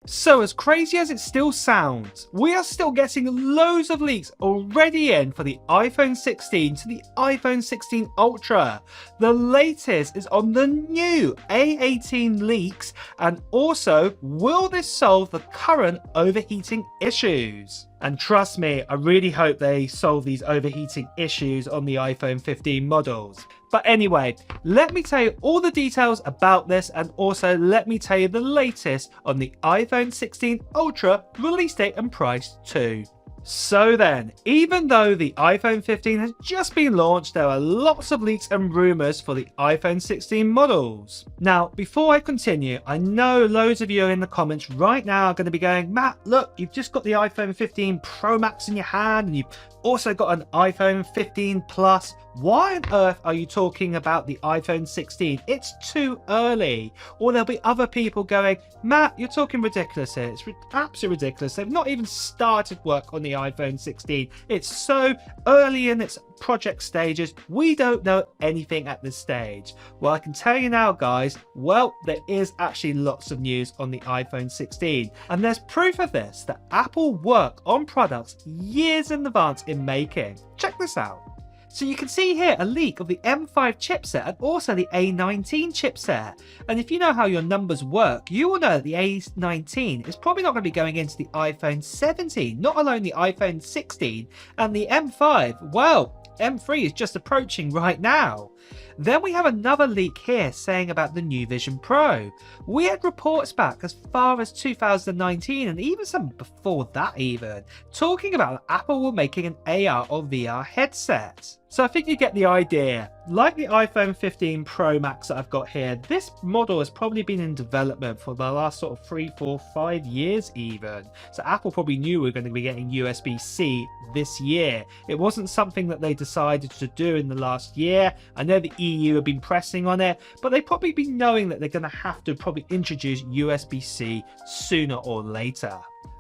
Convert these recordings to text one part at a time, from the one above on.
So as crazy as it still sounds, we are still getting loads of leaks already in for the iPhone 16 to the iPhone 16 Ultra. The latest is on the new A18 leaks, and also, will this solve the current overheating issues? And trust me, I really hope they solve these overheating issues on the iPhone 15 models. But anyway, let me tell you all the details about this, and also let me tell you the latest on the iPhone 16 Ultra release date and price too. So then, even though the iPhone 15 has just been launched, there are lots of leaks and rumours for the iPhone 16 models. Now, before I continue, I know loads of you in the comments right now are going to be going, Matt, look, you've just got the iPhone 15 Pro Max in your hand, and you've also got an iPhone 15 Plus. Why on earth are you talking about the iPhone 16? It's too early. Or there'll be other people going, Matt, you're talking ridiculous here. It's absolutely ridiculous. They've not even started work on the iPhone 16. It's so early in its project stages. We don't know anything at this stage. Well, I can tell you now, guys, well, there is actually lots of news on the iPhone 16. And there's proof of this, that Apple work on products years in advance in making. Check this out. So you can see here a leak of the M5 chipset and also the A19 chipset. And if you know how your numbers work, you will know that the A19 is probably not going to be going into the iPhone 17, not alone the iPhone 16, and the M5, well, M3 is just approaching right now. Then we have another leak here saying about the new Vision Pro. We had reports back as far as 2019 and even some before that even, talking about Apple were making an AR or VR headset. So I think you get the idea. Like the iPhone 15 Pro Max that I've got here, this model has probably been in development for the last sort of 3, 4, 5 years even. So Apple probably knew we were going to be getting USB-C this year. It wasn't something that they decided to do in the last year. I know the EU have been pressing on it, but they've probably been knowing that they're going to have to probably introduce USB-C sooner or later.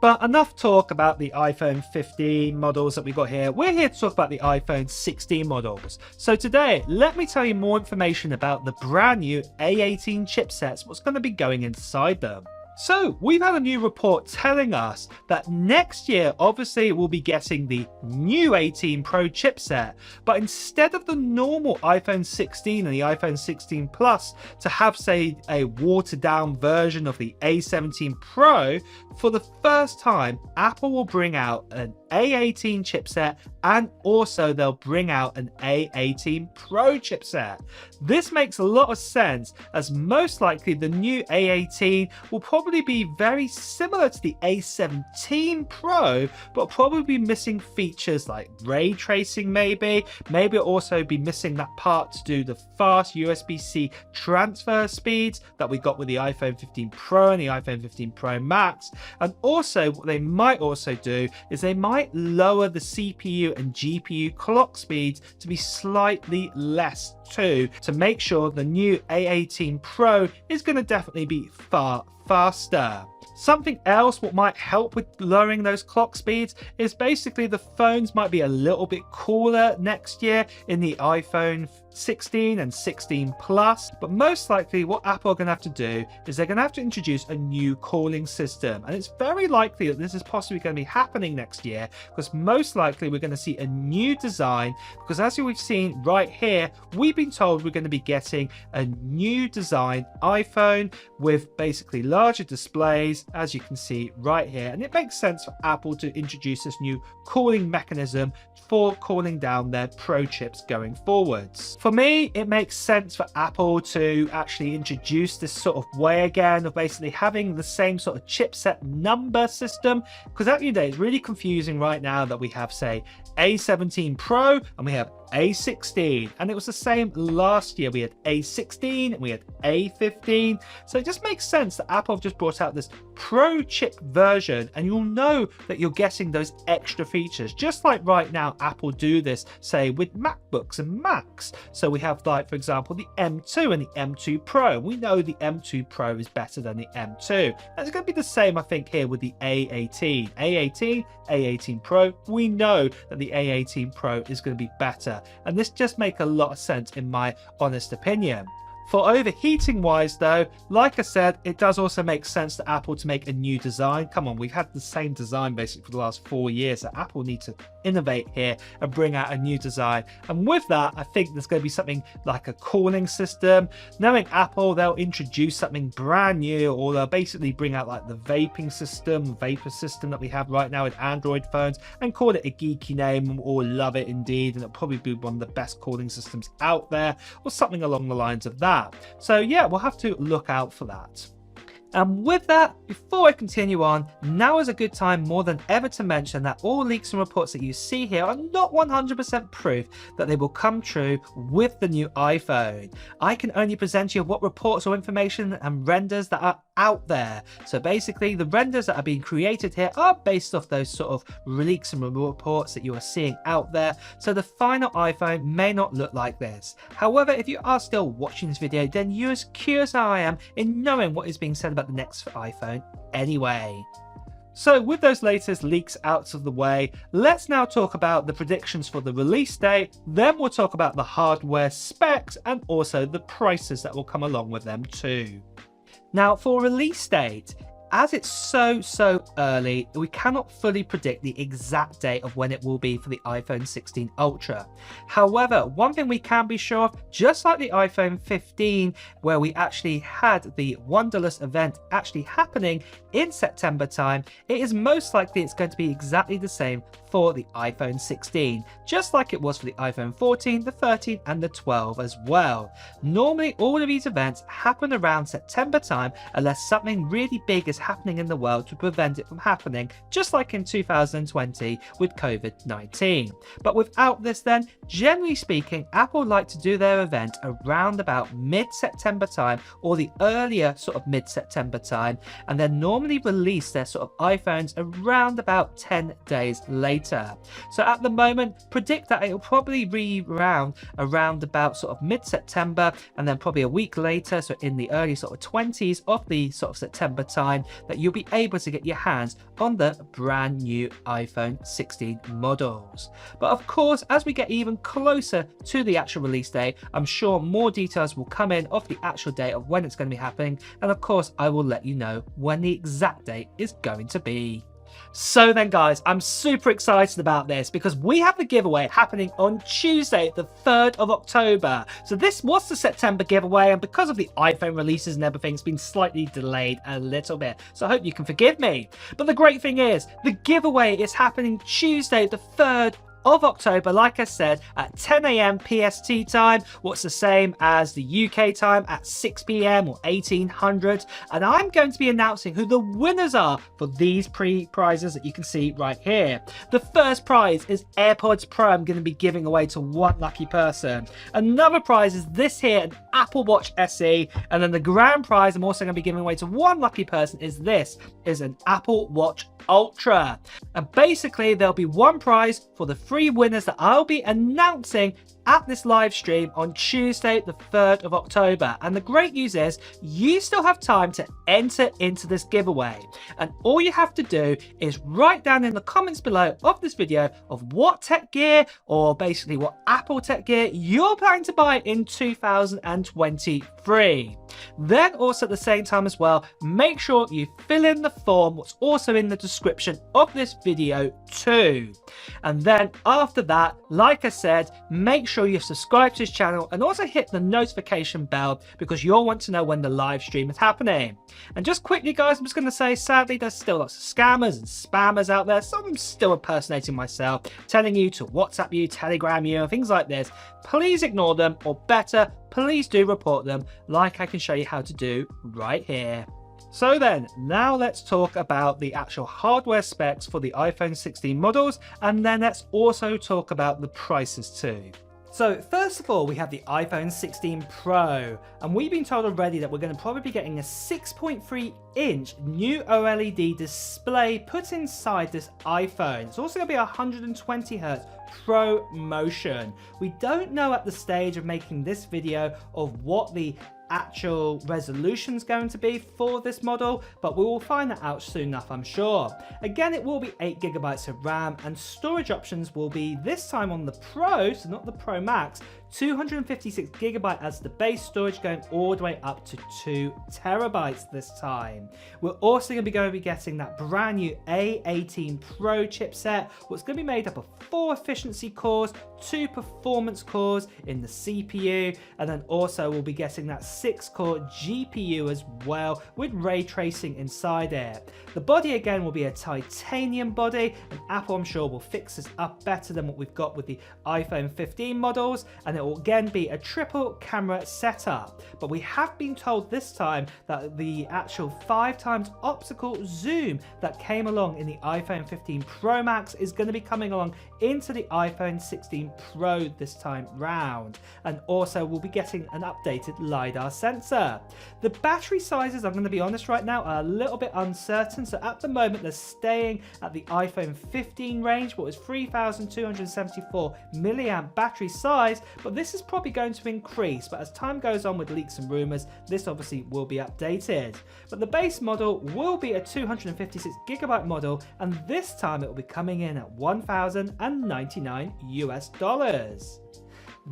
But enough talk about the iPhone 15 models that we got here. We're here to talk about the iPhone 16 models. So today, let me tell you more information about the brand new A18 chipsets, what's going to be going inside them. So we've had a new report telling us that next year, obviously, we'll be getting the new 18 Pro chipset, but instead of the normal iPhone 16 and the iPhone 16 Plus to have, say, a watered down version of the A17 Pro, for the first time, Apple will bring out an A18 chipset, and also they'll bring out an A18 Pro chipset. This makes a lot of sense, as most likely the new A18 will probably be very similar to the A17 Pro, but probably be missing features like ray tracing maybe it'll also be missing that part to do the fast USB-C transfer speeds that we got with the iPhone 15 Pro and the iPhone 15 Pro Max. And also what they might also do is they might lower the CPU and GPU clock speeds to be slightly less too, to make sure the new A18 Pro is going to definitely be far faster. Something else what might help with lowering those clock speeds is basically the phones might be a little bit cooler next year in the iPhone 16 and 16 Plus, but most likely what Apple are going to have to do is they're going to have to introduce a new cooling system, and it's very likely that this is possibly going to be happening next year, because most likely we're going to see a new design, because as we've seen right here, we've been told we're going to be getting a new design iPhone with basically larger displays, as you can see right here, and it makes sense for Apple to introduce this new cooling mechanism for cooling down their Pro chips going forwards. For me, it makes sense for Apple to actually introduce this sort of way again of basically having the same sort of chipset number system, because at the end of the day, it's really confusing right now that we have, say, A17 Pro and we have A16, and it was the same last year. We had A16 and we had A15, so it just makes sense that Apple have just brought out this Pro chip version, and you'll know that you're getting those extra features, just like right now Apple do this, say, with MacBooks and Macs. So we have, like, for example, the M2 and the M2 Pro. We know the M2 Pro is better than the M2, and it's going to be the same, I think, here with the A18. A18 Pro, we know that the A18 Pro is going to be better, and this just makes a lot of sense in my honest opinion. For overheating wise though, like I said, it does also make sense to Apple to make a new design. Come on, we've had the same design basically for the last 4 years, so Apple need to innovate here and bring out a new design. And with that, I think there's going to be something like a cooling system. Knowing Apple, they'll introduce something brand new, or they'll basically bring out like the vapor system that we have right now with Android phones and call it a geeky name, and we'll love it indeed, and it'll probably be one of the best cooling systems out there, or something along the lines of that. So yeah, we'll have to look out for that. And with that, before I continue on, now is a good time more than ever to mention that all leaks and reports that you see here are not 100% proof that they will come true with the new iPhone. I can only present you what reports or information and renders that are out there. So basically, the renders that are being created here are based off those sort of leaks and reports that you are seeing out there. So the final iPhone may not look like this. However, if you are still watching this video, then you're as curious as I am in knowing what is being said about the next iPhone anyway. So with those latest leaks out of the way, let's now talk about the predictions for the release date, then we'll talk about the hardware specs and also the prices that will come along with them too. Now for release date, as it's so early, we cannot fully predict the exact date of when it will be for the iPhone 16 Ultra. However, one thing we can be sure of, just like the iPhone 15, where we actually had the Wonderless event actually happening in September time, it is most likely it's going to be exactly the same for the iPhone 16, just like it was for the iPhone 14, the 13 and the 12 as well. Normally all of these events happen around September time unless something really big is happening in the world to prevent it from happening, just like in 2020 with COVID-19. But without this then, generally speaking, Apple like to do their event around about mid-September time or the earlier sort of mid-September time, and then normally release their sort of iPhones around about 10 days later. So at the moment, predict that it will probably be around about sort of mid-September, and then probably a week later, so in the early sort of 20s of the sort of September time, that you'll be able to get your hands on the brand new iPhone 16 models. But of course, as we get even closer to the actual release date, I'm sure more details will come in of the actual date of when it's going to be happening, and of course I will let you know when the exact date is going to be. So then guys, I'm super excited about this because we have the giveaway happening on Tuesday, the 3rd of October. So this was the September giveaway, and because of the iPhone releases and everything, it's been slightly delayed a little bit. So I hope you can forgive me. But the great thing is, the giveaway is happening Tuesday, the 3rd of October, like I said, at 10 AM PST time, what's the same as the UK time at 6 PM or 1800, and I'm going to be announcing who the winners are for these prizes that you can see right here. The first prize is AirPods Pro. I'm going to be giving away to one lucky person. Another prize is this here, an Apple Watch SE, and then the grand prize I'm also going to be giving away to one lucky person is this, is an Apple Watch Ultra. And basically there'll be one prize for the 3 winners that I'll be announcing at this live stream on Tuesday the 3rd of October. And the great news is you still have time to enter into this giveaway, and all you have to do is write down in the comments below of this video of what tech gear, or basically what Apple tech gear you're planning to buy in 2023. Then also at the same time as well, make sure you fill in the form what's also in the description of this video too. And then after that, like I said, make sure you subscribe to this channel and also hit the notification bell because you'll want to know when the live stream is happening. And just quickly guys, I'm just going to say, sadly there's still lots of scammers and spammers out there, some of them still impersonating myself, telling you to WhatsApp you, Telegram you and things like this. Please ignore them, or better, please do report them, like I can show you how to do right here. So then, now let's talk about the actual hardware specs for the iPhone 16 models, and then let's also talk about the prices too. So first of all, we have the iPhone 16 Pro, and we've been told already that we're going to probably be getting a 6.3-inch new OLED display put inside this iPhone. It's also going to be 120Hz Pro Motion. We don't know at the stage of making this video of what the actual resolution is going to be for this model, but we will find that out soon enough, I'm sure. Again, it will be 8GB of RAM, and storage options will be, this time on the Pro, so not the Pro Max, 256GB as the base storage, going all the way up to 2TB this time. We're also going to be getting that brand new A18 Pro chipset, what's going to be made up of 4 efficiency cores, 2 performance cores in the CPU, and then also we'll be getting that 6-core GPU as well, with ray tracing inside it. The body again will be a titanium body, and Apple, I'm sure, will fix this up better than what we've got with the iPhone 15 models, and it will again be a triple camera setup. But we have been told this time that the actual 5x optical zoom that came along in the iPhone 15 Pro Max is going to be coming along into the iPhone 16 Pro this time round, and also we'll be getting an updated LiDAR sensor. The battery sizes, I'm going to be honest right now, are a little bit uncertain, so at the moment they're staying at the iPhone 15 range, what is 3274 milliamp battery size, but this is probably going to increase, but as time goes on with leaks and rumors, this obviously will be updated. But the base model will be a 256GB model, and this time it will be coming in at $1,099 US.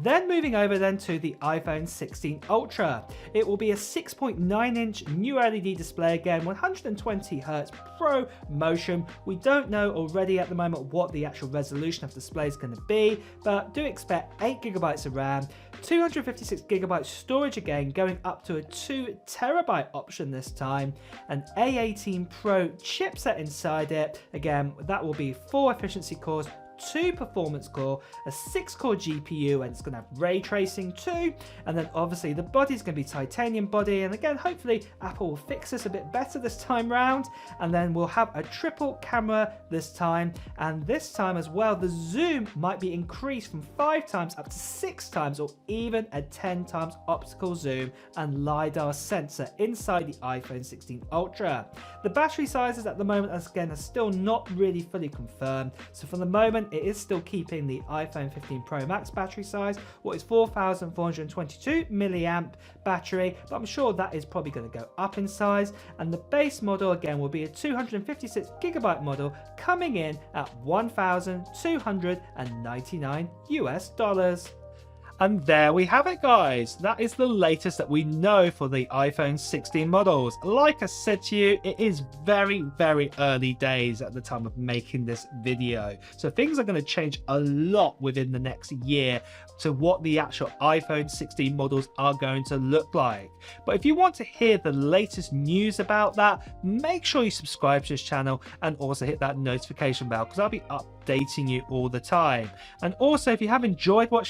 Then moving over then to the iPhone 16 Ultra. It will be a 6.9-inch new LED display again, 120Hz Pro Motion. We don't know already at the moment what the actual resolution of the display is going to be, but do expect 8GB of RAM, 256GB storage again, going up to a 2TB option this time, an A18 Pro chipset inside it. Again, that will be 4 efficiency cores, 2 performance core, a 6-core GPU, and it's going to have ray tracing too. And then obviously the body is going to be titanium body, and again hopefully Apple will fix this a bit better this time round. And then we'll have a triple camera this time, and this time as well the zoom might be increased from 5x up to 6x, or even a 10x optical zoom and LiDAR sensor inside the iPhone 16 Ultra. The battery sizes at the moment, as again, are still not really fully confirmed, so for the moment it is still keeping the iPhone 15 Pro Max battery size, what is 4422 milliamp battery, but I'm sure that is probably going to go up in size. And the base model again will be a 256GB model, coming in at $1,299 US. And there we have it, guys. That is the latest that we know for the iPhone 16 models. Like I said to you, it is very, very early days at the time of making this video. So things are going to change a lot within the next year to what the actual iPhone 16 models are going to look like. But if you want to hear the latest news about that, make sure you subscribe to this channel and also hit that notification bell, because I'll be updating you all the time. And also, if you have enjoyed watching